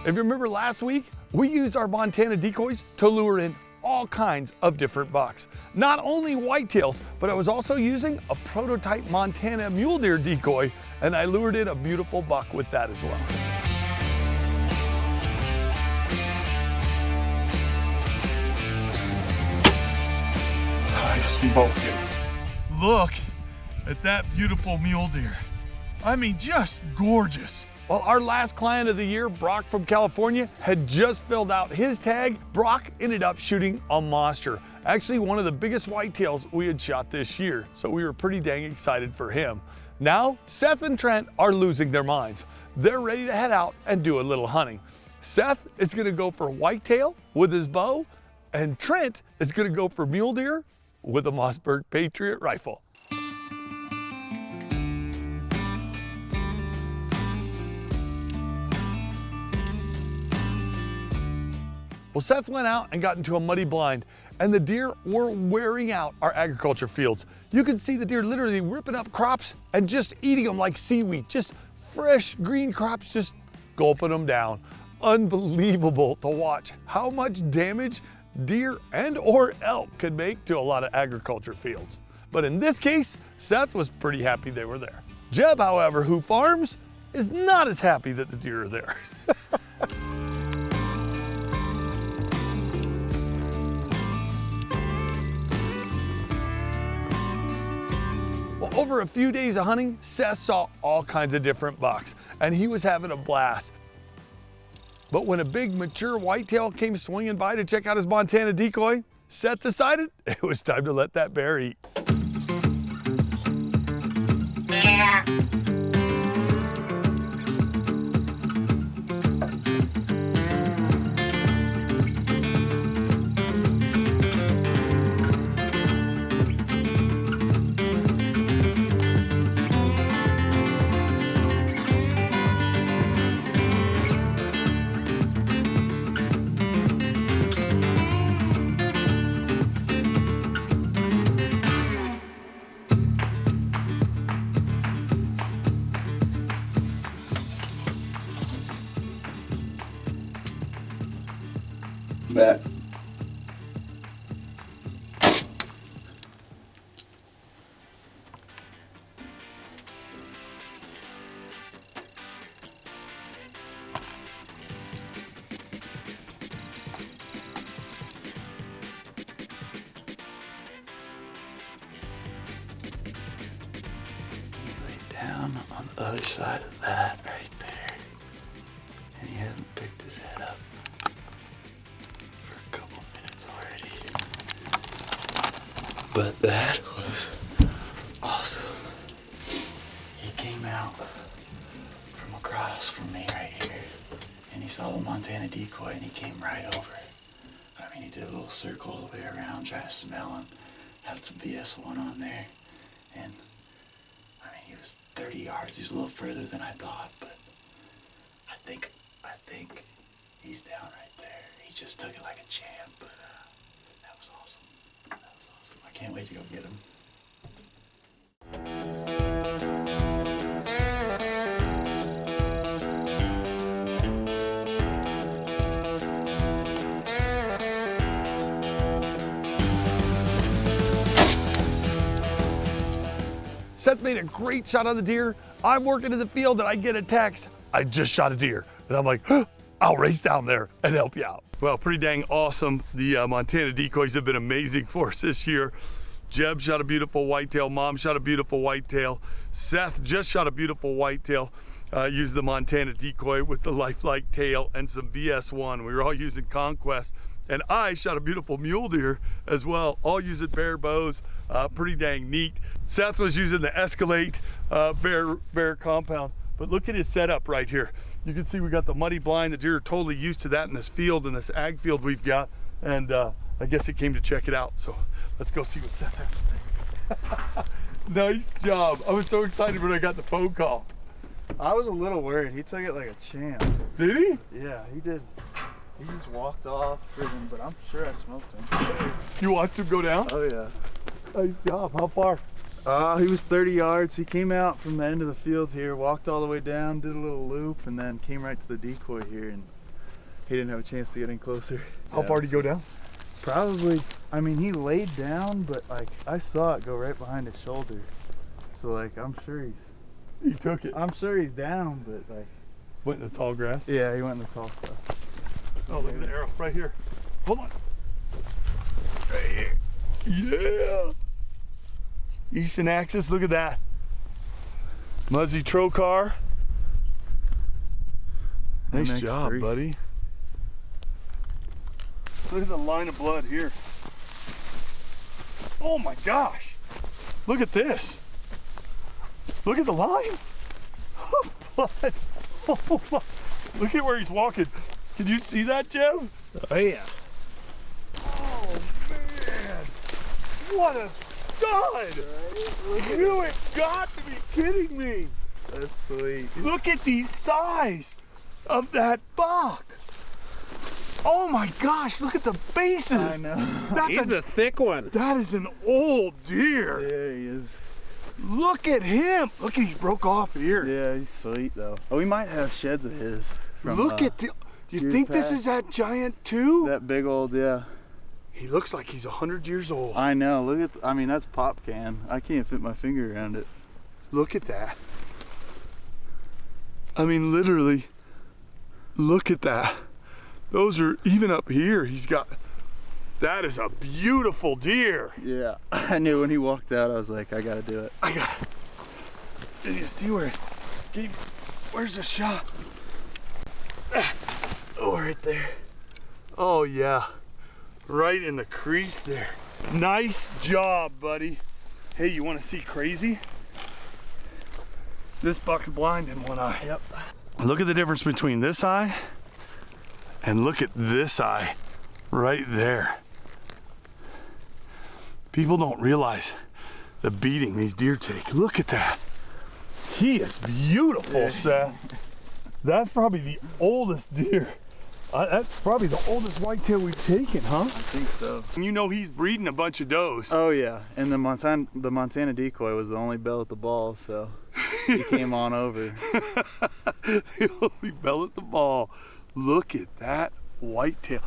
If you remember last week, we used our Montana decoys to lure in all kinds of different bucks. Not only whitetails, but I was also using a prototype Montana mule deer decoy, and I lured in a beautiful buck with that as well. I smoked it. Look at that beautiful mule deer. I mean, just gorgeous. Well, our last client of the year, Brock from California, had just filled out his tag. Brock ended up shooting a monster. Actually, one of the biggest whitetails we had shot this year. So we were pretty dang excited for him. Now, Seth and Trent are losing their minds. They're ready to head out and do a little hunting. Seth is gonna go for whitetail with his bow, and Trent is gonna go for mule deer with a Mossberg Patriot rifle. Well, Seth went out and got into a muddy blind, and the deer were wearing out our agriculture fields. You could see the deer literally ripping up crops and just eating them like seaweed, just fresh green crops, just gulping them down. Unbelievable to watch how much damage deer and or elk could make to a lot of agriculture fields. But in this case, Seth was pretty happy they were there. Jeb, however, who farms, is not as happy that the deer are there. Well, over a few days of hunting, Seth saw all kinds of different bucks, and he was having a blast. But when a big mature whitetail came swinging by to check out his Montana decoy, Seth decided it was time to let that bear eat. Bet. Down on the other side of that right there, and he hasn't picked his head up for a couple minutes already, but that was awesome. He came out from across from me right here, and he saw the Montana decoy, and he came right over it. I mean, he did a little circle all the way around trying to smell him, had some VS1 on there, and he was 30 yards. He was a little further than I thought, but I think he's down right there. He just took it like a champ, but that was awesome. That was awesome. I can't wait to go get him. Seth made a great shot on the deer. I'm working in the field and I get a text, I just shot a deer. And I'm like, I'll race down there and help you out. Well, pretty dang awesome. The Montana decoys have been amazing for us this year. Jeb shot a beautiful whitetail. Mom shot a beautiful whitetail. Seth just shot a beautiful whitetail. Used the Montana decoy with the lifelike tail and some VS1. We were all using Conquest. And I shot a beautiful mule deer as well, all using bare bows, pretty dang neat. Seth was using the Escalate bear compound, but look at his setup right here. You can see we got the muddy blind. The deer are totally used to that in this field, in this ag field we've got. And I guess it came to check it out. So let's go see what Seth has to say. Nice job. I was so excited when I got the phone call. I was a little worried. He took it like a champ. Did he? Yeah, he did. He just walked off friggin', but I'm sure I smoked him. You watched him go down? Oh yeah. Nice job. How far? He was 30 yards. He came out from the end of the field here, walked all the way down, did a little loop, and then came right to the decoy here. And He didn't have a chance to get in closer. How far did he go down? Probably, I mean, he laid down, but like I saw it go right behind his shoulder. So like, I'm sure He took it. he's down, but like. Went in the tall grass. Yeah, he went in the tall stuff. Oh, look at the arrow right here. Hold on. Right here. Yeah. Eastern axis, look at that. Muzzy trocar. Nice MX3. job, buddy. Look at the line of blood here. Oh my gosh. Look at this. Look at the line of blood. Oh my. Look at where he's walking. Can you see that, Jim? Oh yeah. Oh man. What a stud. You ain't got to be kidding me. That's sweet. Look at the size of that buck. Oh my gosh, look at the faces. I know. He's a thick one. That is an old deer. Yeah, he is. Look at him. Look, he's broke off here. Yeah, he's sweet though. Oh, we might have sheds of his. From, Look at the, you years think this past. is that giant too? that big old, yeah. He looks like he's 100 years old. I know, look at, I mean, that's pop can. I can't fit my finger around it. Look at that. I mean, literally, look at that. Those are, even up here, he's got, that is a beautiful deer. Yeah, I knew when he walked out, I was like, I gotta do it. I got it. Did you see where, where's the shot? Oh, right there. Oh yeah, right in the crease there. Nice job, buddy. Hey, you wanna see crazy? This buck's blind in one eye. Yep. Look at the difference between this eye and look at this eye right there. People don't realize the beating these deer take. Look at that. He is beautiful, Yeah. Seth. That's probably the oldest deer. That's probably the oldest whitetail we've taken, huh? I think so. You know he's breeding a bunch of does. Oh yeah, and the Montana Decoy was the only bell at the ball, so he came on over. The only bell at the ball. Look at that whitetail.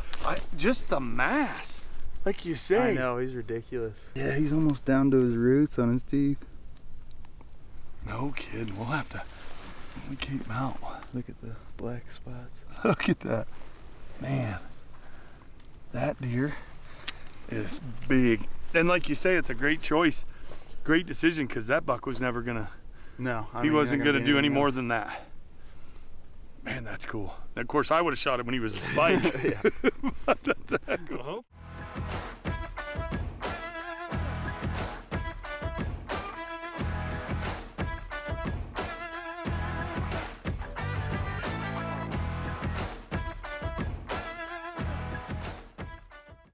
Just the mass, like you say. I know, he's ridiculous. Yeah, he's almost down to his roots on his teeth. No kidding. We'll have to keep him out. Look at the black spots. Look at that. Man, that deer is big. And like you say, it's a great choice. Great decision, because that buck was never gonna, No, he wasn't gonna do any more else. than that. Man, that's cool. And of course, I would have shot him when he was a spike. Yeah. But that's a heck of a-